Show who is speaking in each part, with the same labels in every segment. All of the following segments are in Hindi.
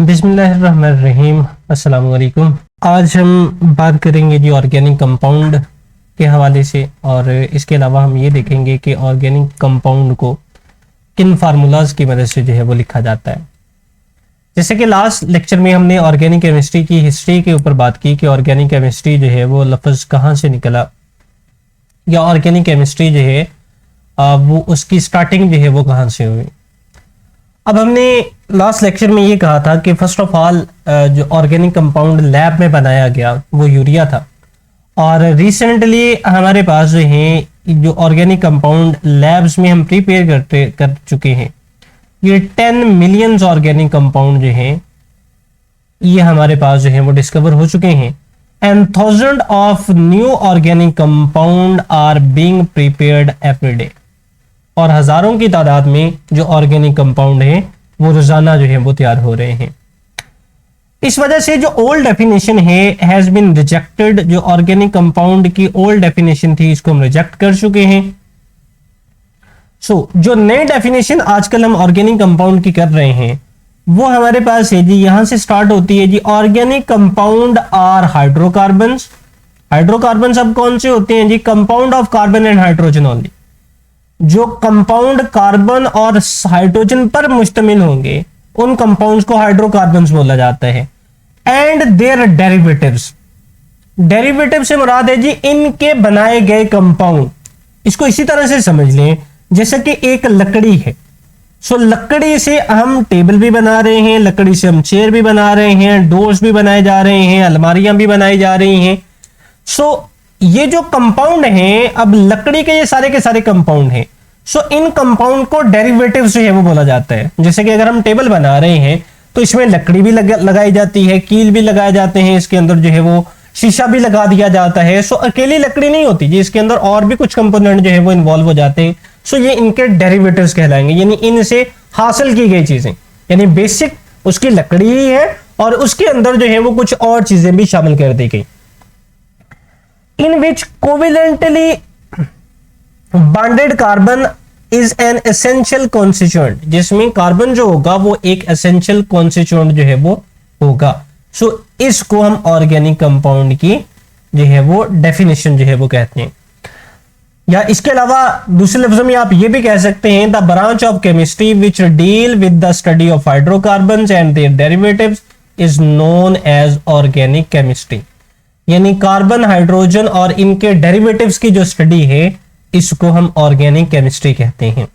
Speaker 1: बिस्मिल्लाहिर्रहमानिर्रहीम। अस्सलाम वालेकुम। आज हम बात करेंगे जी ऑर्गेनिक कंपाउंड के हवाले से, और इसके अलावा हम ये देखेंगे कि ऑर्गेनिक कंपाउंड को किन फार्मूलाज की मदद से जो है वो लिखा जाता है। जैसे कि लास्ट लेक्चर में हमने ऑर्गेनिक केमिस्ट्री की हिस्ट्री के ऊपर बात की कि ऑर्गेनिक केमिस्ट्री जो है वो लफ्ज़ कहाँ से निकला, या ऑर्गेनिक केमिस्ट्री जो है वो उसकी स्टार्टिंग जो है वो कहाँ से हुई। अब हमने लास्ट लेक्चर में ये कहा था कि फर्स्ट ऑफ ऑल जो ऑर्गेनिक कंपाउंड लैब में बनाया गया वो यूरिया था, और रिसेंटली हमारे पास जो है जो ऑर्गेनिक कंपाउंड लैब्स में हम प्रिपेयर कर चुके हैं, ये 10 मिलियंस ऑर्गेनिक कंपाउंड जो हैं ये हमारे पास जो है वो डिस्कवर हो चुके हैं, and thousand of new organic compound are being prepared every day. और हजारों की तादाद में जो ऑर्गेनिक कंपाउंड है वो रोजाना जो है वो तैयार हो रहे हैं। इस वजह से जो ओल्ड डेफिनेशन है हैज बीन रिजेक्टेड, जो ऑर्गेनिक कंपाउंड की ओल्ड डेफिनेशन थी इसको हम रिजेक्ट कर चुके हैं। जो नई डेफिनेशन आजकल हम ऑर्गेनिक कंपाउंड की कर रहे हैं वो हमारे पास है जी, यहां से स्टार्ट होती है जी। Organic compound are hydrocarbons. Hydrocarbons अब कौन से होते हैं जी? Compound of carbon and hydrogen only. जो कंपाउंड कार्बन और हाइड्रोजन पर मुश्तमिल होंगे उन कंपाउंड्स को हाइड्रोकार्बन्स बोला जाता है। एंड देयर डेरिवेटिव्स, डेरिवेटिव से मुराद है जी इनके बनाए गए कंपाउंड। इसको इसी तरह से समझ लें जैसे कि एक लकड़ी है। लकड़ी से हम टेबल भी बना रहे हैं, लकड़ी से हम चेयर भी बना रहे हैं, डोर्स भी बनाए जा रहे हैं, अलमारियां भी बनाई जा रही हैं। ये जो कंपाउंड हैं, अब लकड़ी के ये सारे के सारे कंपाउंड हैं। इन कंपाउंड को डेरिवेटिव्स जो है वो बोला जाता है। जैसे कि अगर हम टेबल बना रहे हैं तो इसमें लकड़ी भी लगाई जाती है, कील भी लगाए जाते हैं, इसके अंदर जो है वो शीशा भी लगा दिया जाता है। अकेली लकड़ी नहीं होती जी, इसके अंदर और भी कुछ कंपोनेंट जो है वो इन्वॉल्व हो जाते हैं। ये इनके डेरिवेटिव्स कहलाएंगे, यानी इनसे हासिल की गई चीजें। यानी बेसिक उसकी लकड़ी ही है और उसके अंदर जो है वो कुछ और चीजें भी शामिल कर दी गई। In which covalently bonded carbon is an essential constituent, जिसमें कार्बन जो होगा वो एक essential constituent जो है वो होगा। इसको हम ऑर्गेनिक कंपाउंड की जो है वो डेफिनेशन जो है वो कहते हैं। या इसके अलावा दूसरे लफ्जों में आप ये भी कह सकते हैं the branch of chemistry which deal with the study of hydrocarbons and their derivatives is known as organic chemistry. यानी कार्बन, हाइड्रोजन और इनके डेरिवेटिव्स की जो स्टडी है इसको हम ऑर्गेनिक केमिस्ट्री कहते हैं।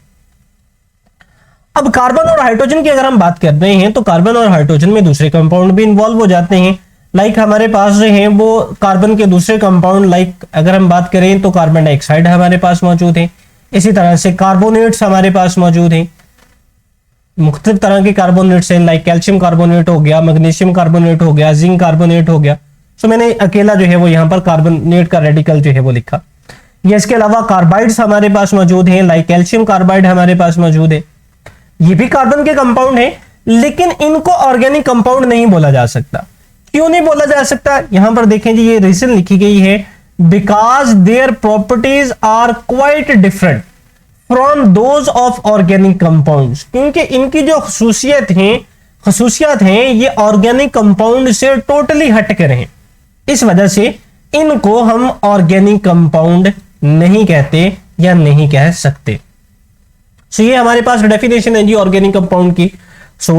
Speaker 1: अब कार्बन और हाइड्रोजन की अगर हम बात कर रहे हैं तो कार्बन और हाइड्रोजन में दूसरे कंपाउंड भी इन्वॉल्व हो जाते हैं। लाइक हमारे पास जो है वो कार्बन के दूसरे कंपाउंड, लाइक अगर हम बात करें तो कार्बन डाइऑक्साइड हमारे पास मौजूद है। इसी तरह से कार्बोनेट्स हमारे पास मौजूद हैं, मुख्तलिफ तरह के कार्बोनेट्स हैं, लाइक कैल्शियम कार्बोनेट हो गया, मैग्नीशियम कार्बोनेट हो गया, जिंक कार्बोनेट हो गया। मैंने अकेला जो है वो यहां पर कार्बोनेट का रेडिकल जो है वो लिखा। ये इसके अलावा कार्बाइड्स हमारे पास मौजूद हैं, लाइक कैल्शियम कार्बाइड हमारे पास मौजूद है। ये भी कार्बन के कंपाउंड है, लेकिन इनको ऑर्गेनिक कंपाउंड नहीं बोला जा सकता। क्यों नहीं बोला जा सकता? यहां पर देखें जी, ये रीजन लिखी गई है, because there properties are quite different from those of organic compounds. क्योंकि इनकी जो खसूसियात हैं ये ऑर्गेनिक कंपाउंड से टोटली हटकर हैं। इस वजह से इनको हम ऑर्गेनिक कंपाउंड नहीं कहते या नहीं कह सकते। ये हमारे पास डेफिनेशन है जी ऑर्गेनिक कंपाउंड की।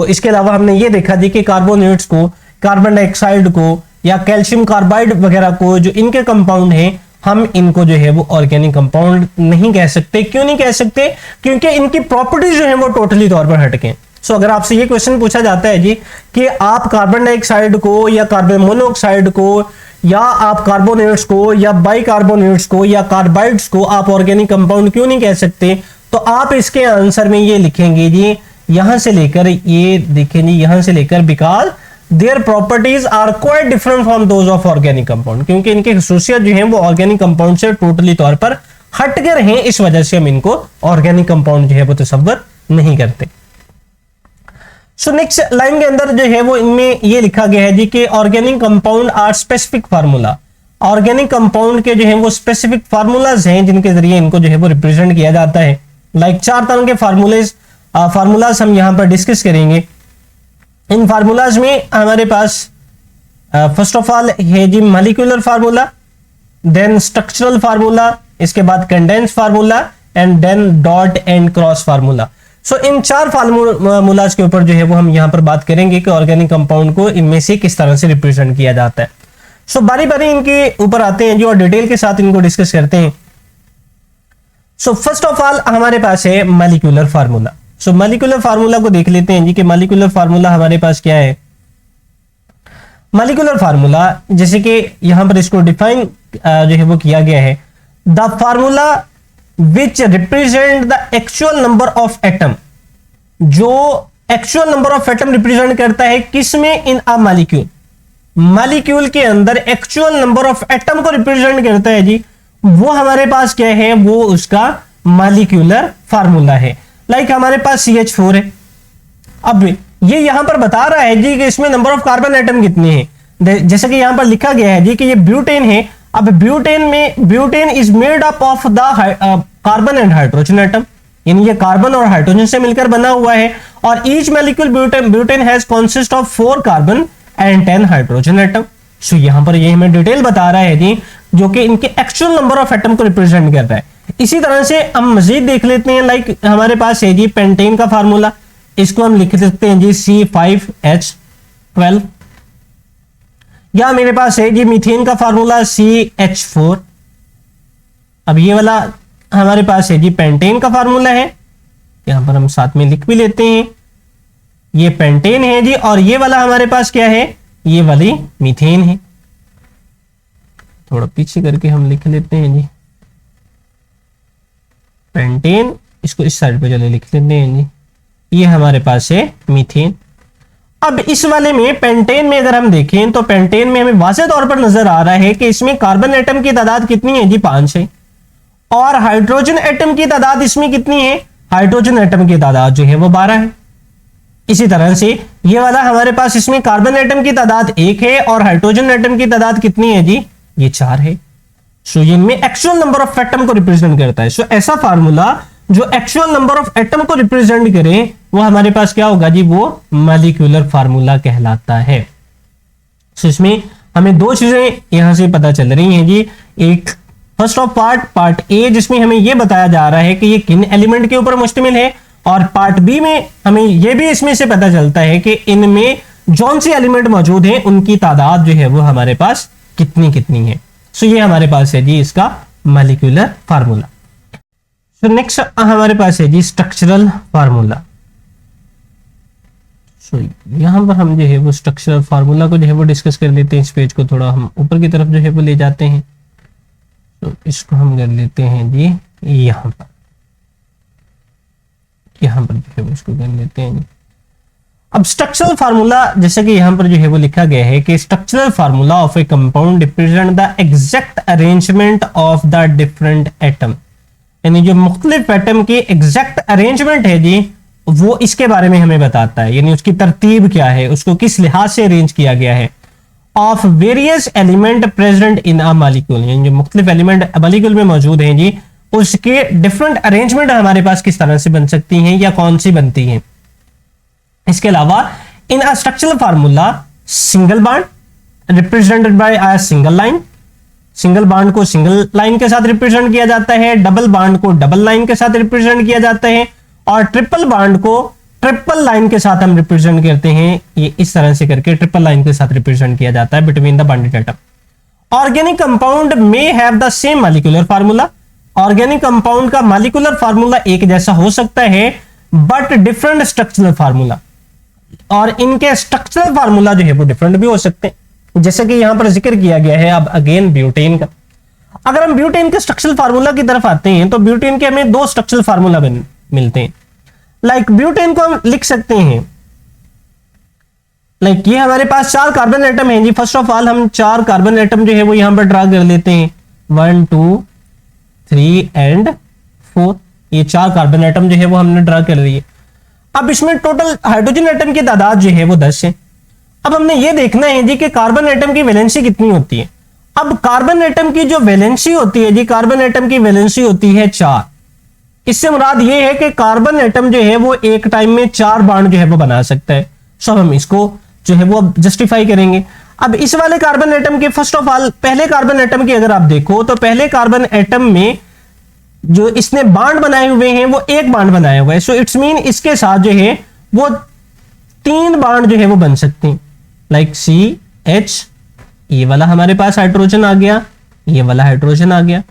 Speaker 1: इसके अलावा हमने ये देखा जी कि कार्बोनेट्स को, कार्बन डाइऑक्साइड को या कैल्शियम कार्बाइड वगैरह को जो इनके कंपाउंड हैं, हम इनको जो है वो ऑर्गेनिक कंपाउंड नहीं कह सकते। क्यों नहीं कह सकते? क्योंकि इनकी प्रॉपर्टीज जो है वो टोटली तौर पर हटके। अगर आपसे ये क्वेश्चन पूछा जाता है जी कि आप कार्बन डाइऑक्साइड को या कार्बन मोनोऑक्साइड को या आप कार्बोनेट्स को या बाइकार्बोनेट्स को या कार्बाइड्स को आप ऑर्गेनिक कंपाउंड क्यों नहीं कह सकते, तो आप इसके आंसर में ये लिखेंगे जी, यहां से लेकर ये देखें जी, यहां से लेकर because there properties are quite different from those of organic compound. क्योंकि इनकी खसूसियत जो है वो ऑर्गेनिक कंपाउंड से टोटली तौर पर हट कर हैं, इस वजह से हम इनको ऑर्गेनिक कंपाउंड जो है वो तसव्वुर नहीं करते। नेक्स्ट लाइन के अंदर जो है वो इनमें ये लिखा गया है जी कि organic compound are specific formula. Organic compound के जो है वो स्पेसिफिक फार्मूलाज हैं जिनके जरिए इनको जो है वो रिप्रेजेंट किया जाता है। लाइक 4 तरह के फार्मूलाज हम यहां पर डिस्कस करेंगे। इन फार्मूलाज में हमारे पास फर्स्ट ऑफ ऑल है जी molecular formula, then structural formula, इसके बाद condense formula and then dot and cross formula. So इन 4 फार्मूलाज के ऊपर जो है वो हम यहां पर बात करेंगे कि ऑर्गेनिक कंपाउंड को इनमें से किस तरह से रिप्रेजेंट किया जाता है। सो बारी बारी इनके ऊपर आते हैं जो और डिटेल के साथ इनको डिस्कस करते हैं। सो फर्स्ट ऑफ ऑल हमारे पास है मॉलिक्यूलर फार्मूला। सो मॉलिक्यूलर फार्मूला को देख लेते हैं जी कि मॉलिक्यूलर फार्मूला हमारे पास क्या है। मॉलिक्यूलर फार्मूला जैसे कि यहां पर इसको डिफाइन जो है वो किया गया है, the formula which represent the actual number of atom, जो actual number of atom represent करता है किसमें, इन अ मॉलिक्यूल, मॉलिक्यूल के अंदर एक्चुअल नंबर ऑफ एटम को रिप्रेजेंट करता है जी, वो हमारे पास क्या है, वो उसका मॉलिक्यूलर फार्मूला है। लाइक हमारे पास CH4 है, अब ये यहां पर बता रहा है जी कि इसमें नंबर ऑफ कार्बन एटम कितने हैं, जैसे कि यहां पर लिखा गया है जी कि ये ब्यूटेन है। अब ब्यूटेन में butane is made up of the carbon and hydrogen atom, यानी ये कार्बन और हाइड्रोजन से मिलकर बना हुआ है। और each molecule butane has consist of 4 carbon and 10 hydrogen atom. So यहां पर ये हमें डिटेल बता रहा है जी जो कि इनके एक्चुअल नंबर ऑफ एटम को रिप्रेजेंट कर रहा है। इसी तरह से हम मजीद देख लेते हैं, लाइक हमारे पास है जी पेंटेन का फार्मूला, इसको हम लिख सकते हैं जी C5H12, या मेरे पास है जी मीथेन का फार्मूला CH4। अब ये वाला हमारे पास है जी पेंटेन का फार्मूला है, यहां पर हम साथ में लिख भी लेते हैं, ये पेंटेन है जी, और ये वाला हमारे पास क्या है, ये वाली मीथेन है। थोड़ा पीछे करके हम लिख लेते हैं जी पेंटेन, इसको इस साइड पे चले लिख लेते हैं जी, ये हमारे पास है मीथेन। अब इस वाले में पेंटेन में अगर हम देखें तो पेंटेन में हमें वाज़ेह तौर पर नजर आ रहा है कि इसमें कार्बन एटम की तादाद कितनी है जी, 5 है, और हाइड्रोजन एटम की तादाद इसमें कितनी है, हाइड्रोजन एटम की तादाद जो है वो 12 है। इसी तरह से ये वाला हमारे पास इसमें कार्बन एटम की तादाद 1 है और हाइड्रोजन एटम की तादाद कितनी है जी, ये 4 है। सो इनमें एक्चुअल नंबर ऑफ एटम को रिप्रेजेंट करता है। सो ऐसा फार्मूला जो एक्चुअल नंबर ऑफ एटम को रिप्रेजेंट करे वो हमारे पास क्या होगा जी, वो मॉलिक्यूलर फार्मूला कहलाता है। सो इसमें हमें 2 चीजें यहां से पता चल रही हैं जी, एक फर्स्ट ऑफ पार्ट ए जिसमें हमें यह बताया जा रहा है कि ये किन एलिमेंट के ऊपर मुश्तमिल है, और पार्ट बी में हमें यह भी इसमें से पता चलता है कि इनमें जौन सी एलिमेंट मौजूद है उनकी तादाद जो है वो हमारे पास कितनी कितनी है। सो ये हमारे पास है जी इसका मॉलिक्यूलर फार्मूला। सो नेक्स्ट हमारे पास है जी स्ट्रक्चरल फार्मूला। सो यहां पर हम जो है वो स्ट्रक्चरल फार्मूला को जो है वो डिस्कस कर लेते हैं। इस पेज को थोड़ा हम ऊपर की तरफ जो है वो ले जाते हैं, तो इसको हम कर लेते हैं जी यहां पर जो है वो इसको कर लेते हैं जी। अब स्ट्रक्चरल फार्मूला जैसे कि यहां पर जो है वो लिखा गया है कि structural formula of A compound represent the exact arrangement of the different atom, यानी जो मुख्तलिफ एटम की एग्जैक्ट अरेंजमेंट है जी वो इसके बारे में हमें बताता है, यानी उसकी तरतीब क्या है, उसको किस लिहाज से अरेंज किया गया है। Of various element present in a molecule, यानी जो मुख्तलिफ एलिमेंट मॉलिक्यूल में मौजूद हैं जी उसके डिफरेंट अरेंजमेंट हमारे पास किस तरह से बन सकती हैं या कौन सी बनती हैं। इसके अलावा in a structural formula single bond represented by a single line, single bond को सिंगल लाइन के साथ रिप्रेजेंट किया जाता है, डबल बॉन्ड को डबल लाइन के साथ रिप्रेजेंट किया जाता है, और ट्रिपल बॉन्ड को ट्रिपल लाइन के साथ हम रिप्रेजेंट करते हैं। ये इस तरह से करके ट्रिपल लाइन के साथ रिप्रेजेंट किया जाता है between the bonded atom. Organic compound में have the same molecular formula, organic compound का मॉलिक्यूलर फार्मूला एक जैसा हो सकता है बट डिफरेंट स्ट्रक्चरल फार्मूला, और इनके स्ट्रक्चरल फार्मूला जो है वो डिफरेंट भी हो सकते हैं, जैसे कि यहां पर जिक्र किया गया है अब अगेन ब्यूटेन का। अगर हम ब्यूटेन के स्ट्रक्चरल फार्मूला की तरफ आते हैं तो ब्यूटेन के हमें 2 स्ट्रक्चरल फार्मूला मिलते हैं। लाइक ब्यूटेन को हम लिख सकते हैं, लाइक ये हमारे पास 4 कार्बन एटम हैं जी। फर्स्ट ऑफ ऑल हम 4 कार्बन एटम जो है वो यहां पर ड्रा कर लेते हैं, 1 2 3 एंड 4, ये 4 कार्बन एटम जो है वो हमने ड्रा कर लिए। अब इसमें टोटल हाइड्रोजन एटम की तादाद जो है वो 10 है। अब हमने ये देखना है जी कि कार्बन एटम की वैलेंसी कितनी होती है। अब कार्बन एटम की जो वैलेंसी होती है जी, कार्बन एटम की वैलेंसी होती है 4। इससे मुराद ये है कि कार्बन एटम जो है वो एक टाइम में 4 बॉन्ड जो है वो बना सकता है। सो हम इसको जो है वो जस्टिफाई करेंगे। अब इस वाले कार्बन एटम के फर्स्ट ऑफ ऑल पहले कार्बन एटम की अगर आप देखो तो पहले कार्बन एटम में जो इसने बांड बनाए हुए हैं वो एक बांड बनाया हुआ है। सो इट्स मीन इसके साथ जो है वो 3 बांड जो है वो बन सकते हैं, लाइक CH, ये वाला हमारे पास हाइड्रोजन आ गया, ये वाला हाइड्रोजन आ गया,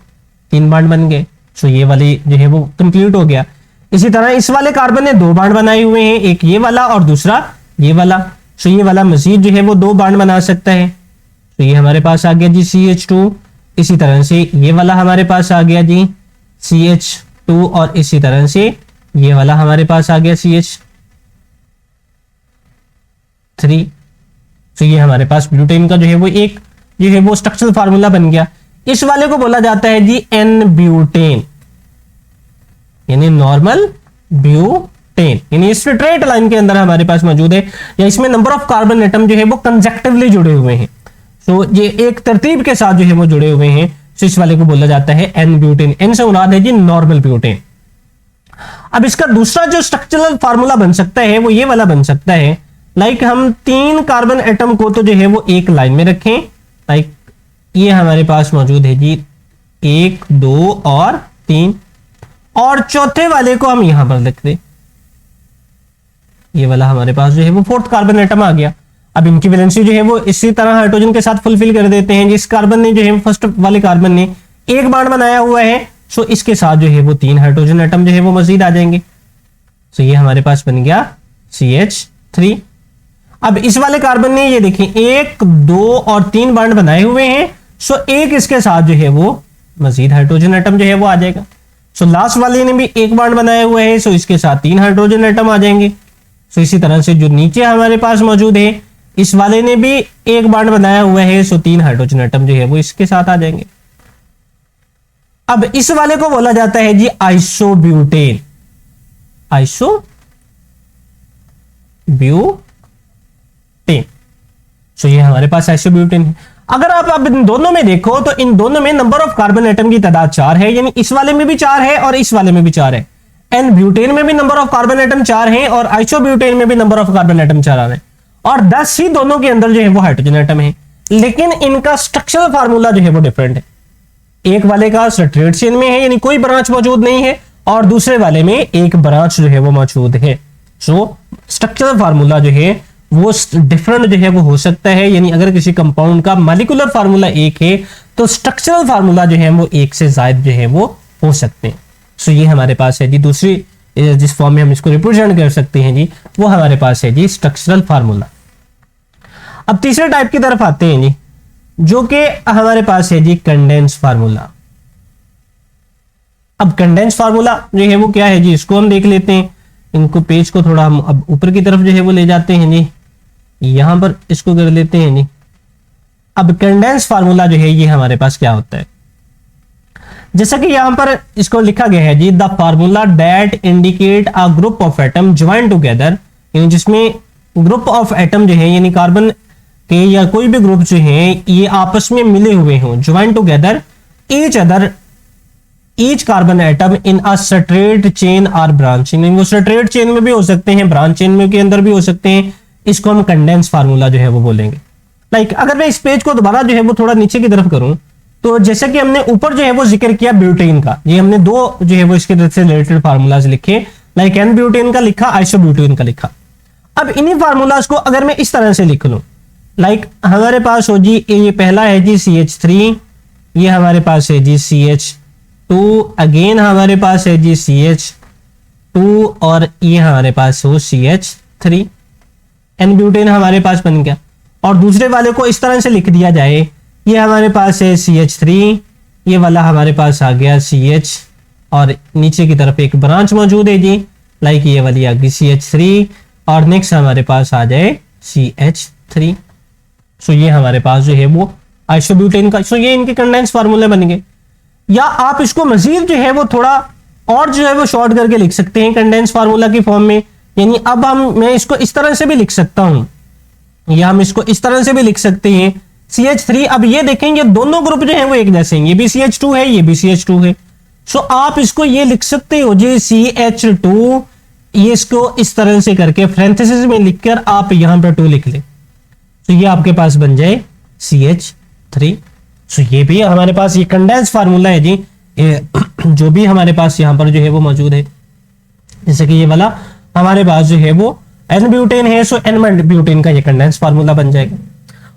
Speaker 1: 3 बांड बन गए। सो ये वाली जो है वो कंप्लीट हो गया। इसी तरह इस वाले कार्बन ने 2 बांड बनाए हुए हैं, एक ये वाला और दूसरा ये वाला। सो ये वाला मजीद जो है वो 2 बांड बना सकता है। तो ये हमारे पास आ गया जी CH2। इसी तरह से ये वाला हमारे पास आ गया जी CH2 और इसी तरह से ये वाला हमारे पास आ गया CH3। तो ये हमारे पास ब्यूटेन का जो है वो एक जो है वो स्ट्रक्चरल फार्मूला बन गया। इस वाले को बोला जाता है जी N ब्यूटेन, यानी नॉर्मल ब्यूटेन, यानी स्ट्रेट लाइन के अंदर हमारे पास मौजूद है, या इसमें नंबर ऑफ कार्बन एटम जो है वो कंसेक्टिवली जुड़े हुए हैं। तो ये एक तरतीब के साथ जो है वो जुड़े हुए हैं। तो इस वाले को बोला जाता है N ब्यूटेन। N से मुराद है जी नॉर्मल ब्यूटेन। अब इसका दूसरा जो स्ट्रक्चरल फार्मूला बन सकता है वो ये वाला बन सकता है, लाइक हम 3 कार्बन एटम को तो जो है वो एक लाइन में रखें, लाइक ये हमारे पास मौजूद है जी 1, 2 और 3, और चौथे वाले को हम यहां पर लिख दें, ये वाला हमारे पास जो है वो 4th कार्बन एटम आ गया। अब इनकी वैलेंसी जो है वो इसी तरह हाइड्रोजन के साथ फुलफिल कर देते हैं। जिस कार्बन ने जो है फर्स्ट वाले कार्बन ने एक बांड बनाया हुआ है, सो इसके साथ जो है वो 3 हाइड्रोजन एटम जो है वो मजीद आ जाएंगे। सो ये हमारे पास बन गया CH3। अब इस वाले कार्बन ने ये देखें 1, 2 और 3 बांड बनाए हुए हैं, सो एक इसके साथ जो है वो मजीद हाइड्रोजन एटम जो है वो आ जाएगा। सो लास्ट वाले ने भी एक बांड बनाया हुआ है, सो इसके साथ 3 हाइड्रोजन एटम आ जाएंगे। सो इसी तरह से जो नीचे हमारे पास मौजूद है, इस वाले ने भी एक बांड बनाया हुआ है, सो 3 हाइड्रोजन एटम जो है वो इसके साथ आ जाएंगे। अब इस वाले को बोला जाता है जी आइसोब्यूटेन, आइसोब्यूटेन। सो ये हमारे पास आइसोब्यूटेन है। अगर आप अब इन दोनों में देखो तो इन दोनों में नंबर ऑफ कार्बन एटम की तादाद 4 है, यानी इस वाले में भी 4 है और इस वाले में भी 4 है। एन ब्यूटेन में भी नंबर ऑफ कार्बन एटम 4 हैं और आइसोब्यूटेन में भी नंबर ऑफ कार्बन एटम 4 आ रहे हैं, और 10 ही दोनों के अंदर जो है वो हाइड्रोजन एटम है। लेकिन इनका स्ट्रक्चरल फार्मूला जो है वो डिफरेंट है। एक वाले का स्ट्रेट चेन में है, यानी कोई ब्रांच मौजूद नहीं है, और दूसरे वाले में एक ब्रांच जो है वो मौजूद है। सो स्ट्रक्चरल फार्मूला जो है वो डिफरेंट जो है वो हो सकता है, यानी अगर किसी कंपाउंड का मॉलिक्यूलर फार्मूला एक है तो स्ट्रक्चरल फार्मूला जो है वो एक से ज्यादा जो है वो हो सकते हैं। सो ये हमारे पास है जी दूसरी, जिस फॉर्म में हम इसको रिप्रेजेंट कर सकते हैं जी, वो हमारे पास है जी स्ट्रक्चरल फार्मूला। अब तीसरे टाइप की तरफ आते हैं जी, जो कि हमारे पास है जी कंडेंस फार्मूला। अब कंडेंस फार्मूला जो है वो क्या है जी, इसको हम देख लेते हैं। इनको पेज को थोड़ा हम अब ऊपर की तरफ जो है वो ले जाते हैं जी, यहां पर इसको कर लेते हैं जी। अब कंडेंस फार्मूला जो है ये हमारे पास क्या होता है, जैसा कि यहां पर इसको लिखा गया है जी, the formula that indicate a group of atom join together, यानी जिसमें ग्रुप ऑफ एटम जो है यानी कार्बन के या कोई भी ग्रुप जो है ये आपस में मिले हुए हों, join together each other each carbon atom in a straight chain और ब्रांच, यानी वो स्ट्रेट चेन में भी हो सकते हैं, ब्रांच चेन में के अंदर भी हो सकते हैं। इसको हम कंडेंस फार्मूला जो है वो बोलेंगे। लाइक अगर मैं इस पेज को दोबारा जो है वो थोड़ा नीचे की तरफ करूं, तो जैसे कि हमने ऊपर जो है वो जिक्र किया ब्यूटेन का, ये हमने 2 जो है वो इसके से रिलेटेड फार्मूलाज लिखे, लाइक एन ब्यूटेन का लिखा, आइसोब्यूटेन का लिखा। अब इन्हीं फार्मूलाज को अगर मैं इस तरह से लिख लूं, लाइक हमारे पास हो जी ये पहला है जी CH3, ये हमारे पास है जी CH2, अगेन हमारे पास है जी CH2 और ये हमारे पास हो CH3। एन ब्यूटेन हमारे पास बन गया। और दूसरे वाले को इस तरह से लिख दिया जाए, ये हमारे पास है CH3, ये वाला हमारे पास आ गया CH, और नीचे की तरफ एक ब्रांच मौजूद है जी, लाइक ये वाली आ गई CH3, और नेक्स्ट हमारे पास आ जाए CH3। सो ये हमारे पास जो है वो आइसोब्यूटेन का, सो ये इनके कंडेंस फार्मूले बन गए। या आप इसको मजीद जो है वो थोड़ा और जो है वो शॉर्ट करके लिख सकते हैं कंडेंस फार्मूला की फॉर्म में, यानी अब मैं इसको इस तरह से भी लिख सकता हूं, या हम इसको इस तरह से भी लिख सकते हैं CH3। अब ये देखेंगे दोनों ग्रुप जो है वो एक जैसे हैं, ये भी CH2 है, ये भी CH2 है। सो आप इसको ये लिख सकते हो जी CH2 ये इसको इस तरह से करके पैरेंथेसिस में लिखकर आप यहां पर 2 लिख ले, तो ये आपके पास बन जाए CH3। सो ये भी हमारे पास ये कंडेंस फार्मूला है जी, जो भी हमारे पास यहां पर जो है वो मौजूद है। जैसे कि ये वाला हमारे पास जो है वो N ब्यूटेन है, सो N ब्यूटेन का ये कंडेंस फार्मूला बन जाएगा।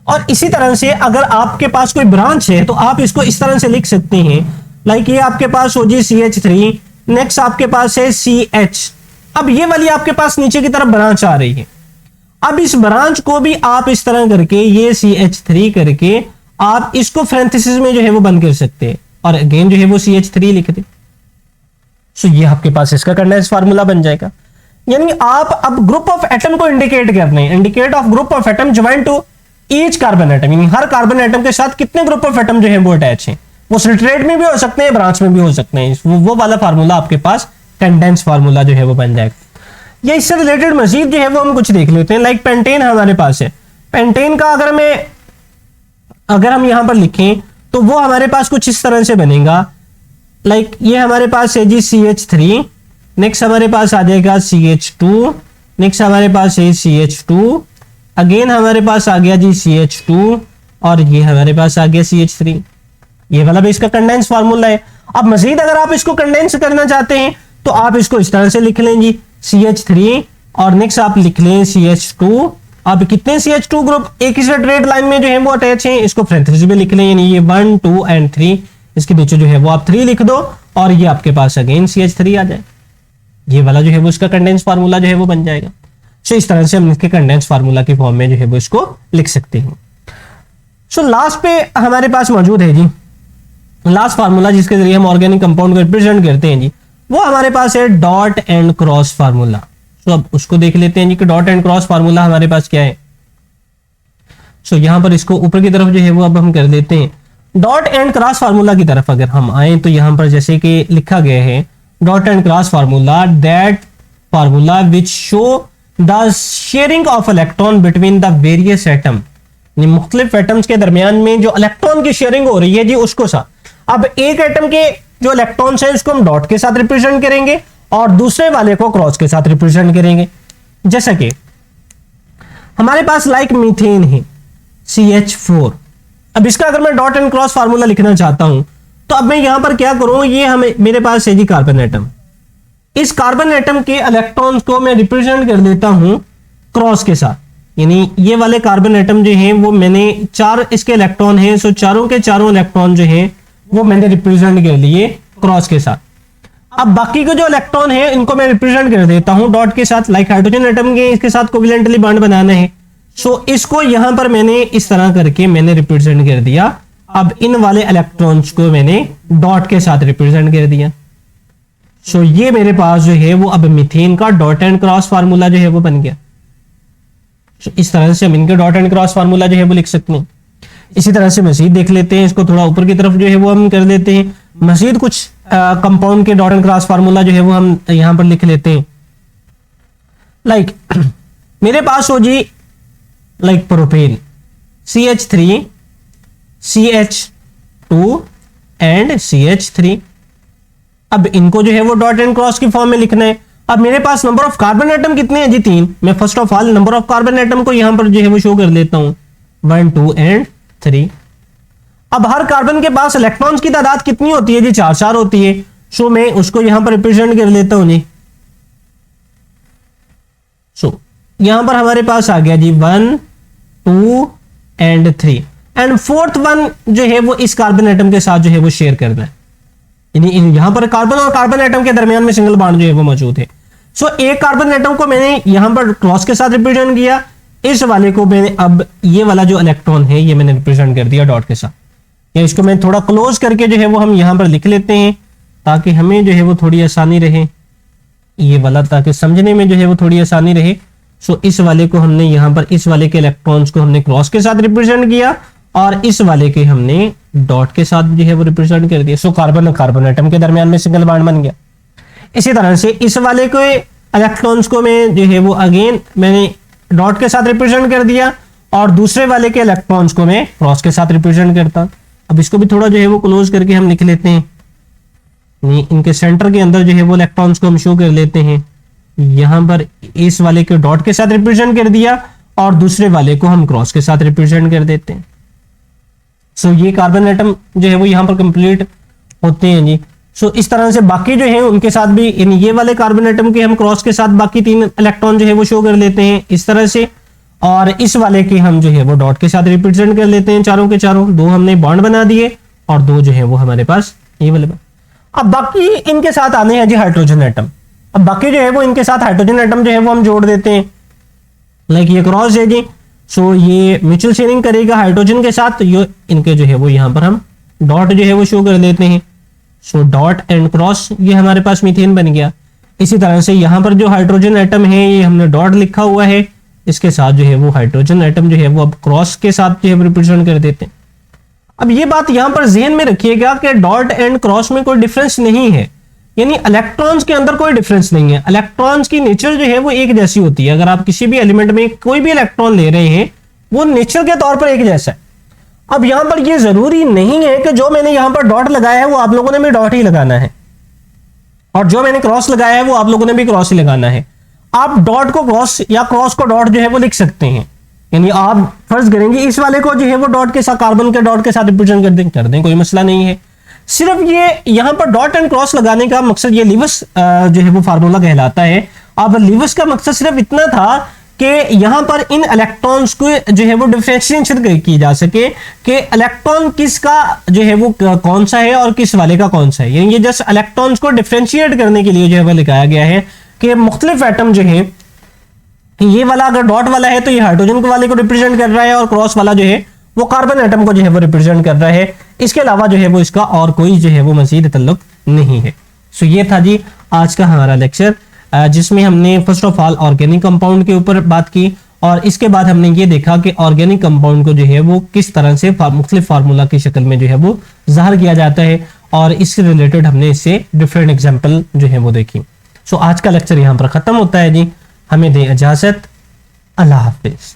Speaker 1: और इसी तरह से अगर आपके पास कोई ब्रांच है तो आप इसको इस तरह से लिख सकते हैं, लाइक ये आपके पास हो जी CH3, नेक्स्ट आपके पास है CH। अब ये वाली आपके पास नीचे की तरफ ब्रांच आ रही है, अब इस ब्रांच को भी आप इस तरह करके ये CH3 करके आप इसको पैरेंथेसिस में जो है वो बंद कर सकते हैं और अगेन जो है वो CH3 लिख दे। सो ये आपके पास इसका कंडेंस फार्मूला बन जाएगा। यानी आप अब ग्रुप ऑफ एटम को इंडिकेट करने हैं, indicate of group of atom join to each carbon atom, यानी हर कार्बन एटम के साथ कितने ग्रुप ऑफ एटम जो है वो अटैच हैं। वो सिट्रेट में भी हो सकते हैं, ब्रांच में भी हो सकते हैं, वो वाला फार्मूला आपके पास कंडेंस फार्मूला जो है वो बन जाएगा। या इससे रिलेटेड मजीद जो है वो हम कुछ देख लेते हैं, लाइक पेंटेन हमारे पास है। पेंटेन का अगर हम यहां पर लिखें तो वो हमारे पास कुछ इस तरह से बनेगा, लाइक ये हमारे पास है जी CH3, नेक्स्ट हमारे पास आ जाएगा CH2, नेक्स्ट हमारे पास है CH2, अगेन हमारे पास आ गया जी CH2 और ये हमारे पास आ गया CH3। ये वाला भी इसका कंडेंस फार्मूला है। अब मजीद अगर आप इसको कंडेंस करना चाहते हैं तो आप इसको इस तरह से लिख लें जी CH3 और नेक्स्ट आप लिख लें CH2। अब कितने CH2 ग्रुप एक ही स्ट्रेट लाइन में जो है वो अटैच हैं, इसको पैरेंथेसिस में लिख लें, यानी ये 1 2 एंड 3, इसके बीच जो है वो आप 3 लिख दो और ये आपके पास अगेन CH3 आ जाए। ये वाला जो है वो इसका कंडेंस फार्मूला जो है वो बन जाएगा। सो इस तरह से हम इसके कंडेंस फार्मूला की फॉर्म में जो है वो इसको लिख सकते हैं। सो लास्ट पे हमारे पास मौजूद है जी लास्ट फार्मूला, जिसके जरिए हम ऑर्गेनिक कंपाउंड को रिप्रेजेंट करते हैं जी, वो हमारे पास है डॉट एंड क्रॉस फार्मूला। सो अब उसको देख लेते हैं जी कि डॉट एंड क्रॉस फार्मूला हमारे पास क्या है। सो यहां पर इसको ऊपर की तरफ जो है वो अब हम कर लेते हैं। डॉट एंड क्रॉस फार्मूला की तरफ अगर हम आए तो यहां पर जैसे कि लिखा गया है dot and cross formula, that formula which show the sharing of electron between the various atom, मुख्तलिफ एटम्स के दरमियान में जो इलेक्ट्रॉन की शेयरिंग हो रही है जी उसको सा। अब एक एटम के जो इलेक्ट्रॉन्स हैं उसको हम डॉट के साथ रिप्रेजेंट करेंगे और दूसरे वाले को क्रॉस के साथ रिप्रेजेंट करेंगे। जैसा कि हमारे पास लाइक मीथेन है CH4। अब इसका अगर मैं डॉट एंड क्रॉस फार्मूला लिखना चाहता हूं तो अब मैं यहां पर क्या करूं, ये हमें मेरे पास है जी कार्बन एटम, इस कार्बन एटम के इलेक्ट्रॉन्स को मैं रिप्रेजेंट कर देता हूं क्रॉस के साथ, यानी ये वाले कार्बन एटम जो हैं वो मैंने 4 इसके इलेक्ट्रॉन हैं, सो चारों के चारों इलेक्ट्रॉन जो हैं वो मैंने रिप्रेजेंट कर लिए क्रॉस के साथ। अब बाकी के जो इलेक्ट्रॉन है इनको मैं रिप्रेजेंट कर देता हूं डॉट के साथ, लाइक हाइड्रोजन एटम के इसके साथ कोवेलेंटली बॉन्ड बनाना है, सो इसको यहां पर मैंने इस तरह करके मैंने रिप्रेजेंट कर दिया। अब इन वाले इलेक्ट्रॉन्स को मैंने डॉट के साथ रिप्रेजेंट कर दिया। सो ये मेरे पास जो है वो अब मीथेन का डॉट एंड क्रॉस फार्मूला जो है वो बन गया। सो इस तरह से हम इनके डॉट एंड क्रॉस फार्मूला जो है वो लिख सकते हैं। इसी तरह से मजीद देख लेते हैं, इसको थोड़ा ऊपर की तरफ जो है वो हम कर लेते हैं। मजीद कुछ कंपाउंड के डॉट एंड क्रॉस फार्मूला जो है वो हम यहां पर लिख लेते हैं। लाइक मेरे पास हो जी like propane CH3 CH2 and CH3। अब इनको जो है वो डॉट एंड क्रॉस की फॉर्म में लिखना है। अब मेरे पास नंबर ऑफ कार्बन एटम कितने हैं जी 3। मैं first of all number of carbon atom को यहां पर जो है वो शो कर देता हूं 1 2 एंड 3। अब हर कार्बन के पास इलेक्ट्रॉन्स की तादाद कितनी होती है जी 4 होती है। सो मैं उसको यहां पर रिप्रेजेंट कर लेता हूं जी। सो यहां पर हमारे पास आ गया जी 1 2 एंड 3 एंड फोर्थ वन जो है वो इस कार्बन एटम के साथ जो है वो शेयर करना है, यानी यहां पर कार्बन और कार्बन एटम के दरमियान में सिंगल बॉन्ड जो है वो मौजूद है। सो एक कार्बन एटम को मैंने यहां पर क्रॉस के साथ रिप्रेजेंट किया, इस वाले को मैंने अब ये वाला जो इलेक्ट्रॉन है ये मैंने रिप्रेजेंट कर दिया डॉट के साथ। या इसको मैं थोड़ा क्लोज करके जो है वो हम यहां पर लिख लेते हैं ताकि हमें जो है वो थोड़ी आसानी रहे, ये वाला ताकि समझने में जो है वो थोड़ी आसानी रहे। सो इस वाले को हमने यहां पर इस वाले के इलेक्ट्रॉन्स को हमने क्रॉस के साथ रिप्रेजेंट किया और इस वाले के हमने डॉट के साथ जो है वो रिप्रेजेंट कर दिया। सो कार्बन और कार्बन एटम के दरमियान में सिंगल बॉन्ड बन गया। इसी तरह से इस वाले के इलेक्ट्रॉन्स को मैं जो है वो अगेन मैंने डॉट के साथ रिप्रेजेंट कर दिया और दूसरे वाले के इलेक्ट्रॉन्स को मैं क्रॉस के साथ रिप्रेजेंट करता। अब इसको भी थोड़ा जो है वो क्लोज करके हम लिख लेते हैं, इनके सेंटर के अंदर जो है वो इलेक्ट्रॉन्स को हम शो कर लेते हैं यहां पर इस वाले को डॉट के साथ रिप्रेजेंट कर दिया और दूसरे वाले को हम क्रॉस के साथ रिप्रेजेंट कर देते हैं। सो ये कार्बन एटम जो है वो यहां पर कंप्लीट होते हैं जी। सो इस तरह से बाकी जो है उनके साथ भी इन ये वाले कार्बन एटम के हम क्रॉस के साथ बाकी 3 इलेक्ट्रॉन जो है वो शो कर लेते हैं इस तरह से, और इस वाले के हम जो है वो डॉट के साथ रिप्रेजेंट कर लेते हैं चारों के चारों। 2 हमने बॉन्ड बना दिए और 2 जो है वो हमारे पास ये वाले। अब बाकी इनके साथ आने हैं जी हाइड्रोजन एटम। अब बाकी जो है वो इनके साथ हाइड्रोजन एटम जो है वो हम जोड़ देते हैं। लाइक ये क्रॉस है जी, सो ये म्यूचुअल शेयरिंग करेगा हाइड्रोजन के साथ, ये इनके जो है वो यहां पर हम डॉट जो है वो शो कर देते हैं। सो डॉट एंड क्रॉस, ये हमारे पास मीथेन बन गया। इसी तरह से यहां पर जो हाइड्रोजन एटम है ये हमने डॉट लिखा हुआ है, इसके साथ जो है वो हाइड्रोजन एटम जो है वो अब क्रॉस के साथ जो है रिप्रेजेंट कर देते हैं। अब ये बात यहां पर ज़हन में रखिएगा कि डॉट एंड क्रॉस में कोई डिफरेंस नहीं है, यानी इलेक्ट्रॉन्स के अंदर कोई डिफरेंस नहीं है। इलेक्ट्रॉन्स की नेचर जो है वो एक जैसी होती है। अगर आप किसी भी एलिमेंट में कोई भी इलेक्ट्रॉन ले रहे हैं वो नेचर के तौर पर एक जैसा है। अब यहां पर ये जरूरी नहीं है कि जो मैंने यहां पर डॉट लगाया है वो आप लोगों ने भी डॉट ही लगाना है, और जो मैंने क्रॉस लगाया है वो आप लोगों ने भी क्रॉस ही लगाना है। आप डॉट को क्रॉस या क्रॉस को डॉट जो है वो लिख सकते हैं, यानी आप फर्ज करेंगे इस वाले को जो है वो डॉट के साथ, कार्बन के डॉट के साथ रिप्रेजेंट कर दें, कोई मसला नहीं है। सिर्फ ये यहां पर डॉट एंड क्रॉस लगाने का मकसद, ये लिवस जो है वो फार्मूला कहलाता है। अब लिवस का मकसद सिर्फ इतना था कि यहां पर इन इलेक्ट्रॉन्स को जो है वो डिफरेंशिएशन की जा सके कि इलेक्ट्रॉन किसका जो है वो कौन सा है और किस वाले का कौन सा है। यानी ये जस्ट इलेक्ट्रॉन्स को डिफरेंशिएट करने के लिए जो है वो लिखाया गया है कि मुख्तलिफ एटम जो है, ये वाला अगर डॉट वाला है तो ये हाइड्रोजन वाले को रिप्रेजेंट कर रहा है, और क्रॉस वाला जो है वो कार्बन एटम को जो है वो रिप्रेजेंट कर रहा है। इसके अलावा जो है वो इसका और कोई जो है वो मजीद ताल्लुक नहीं है। सो ये था जी आज का हमारा लेक्चर, जिसमें हमने first of all organic compound के ऊपर बात की, और इसके बाद हमने ये देखा कि ऑर्गेनिक कंपाउंड को जो है वो किस तरह से मुख्तलिफ फार्मूला की शक्ल में जो है वो ज़ाहिर किया जाता है, और इससे रिलेटेड हमने इससे डिफरेंट एग्जाम्पल जो है वो देखी। सो आज का लेक्चर यहाँ पर ख़त्म होता है जी। हमें दें इजाज़त। अल्लाह हाफिज़।